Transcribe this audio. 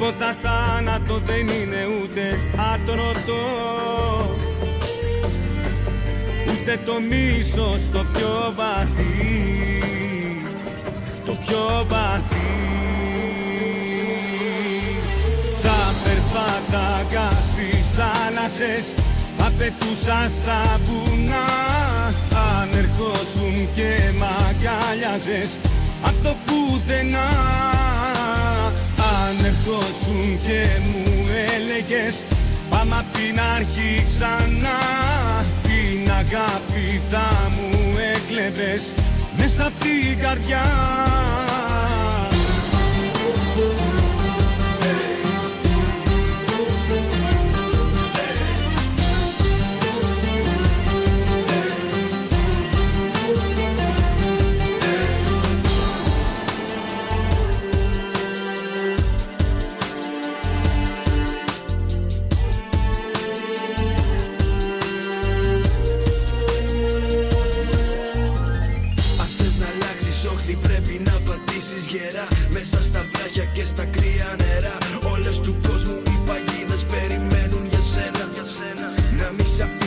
Τίποτα θάνατο δεν είναι ούτε άτρωτο, ούτε το μίσος το πιο βαθύ, το πιο βαθύ. Θα περπάταγα στις θάλασσες, θα πετούσα στα βουνά, αν ερχόσουν και μ' αγκάλιαζες απ' το πουθενά. Αν ερχόσουν και μου έλεγες πάμε απ' την αρχή ξανά, την αγάπη θα μου έκλεβες μέσα απ' την καρδιά. Πρέπει να πατήσεις γερά μέσα στα βράχια και στα κρύα νερά. Όλες του κόσμου οι παγίδες περιμένουν για σένα, να μη σ' αφήσεις.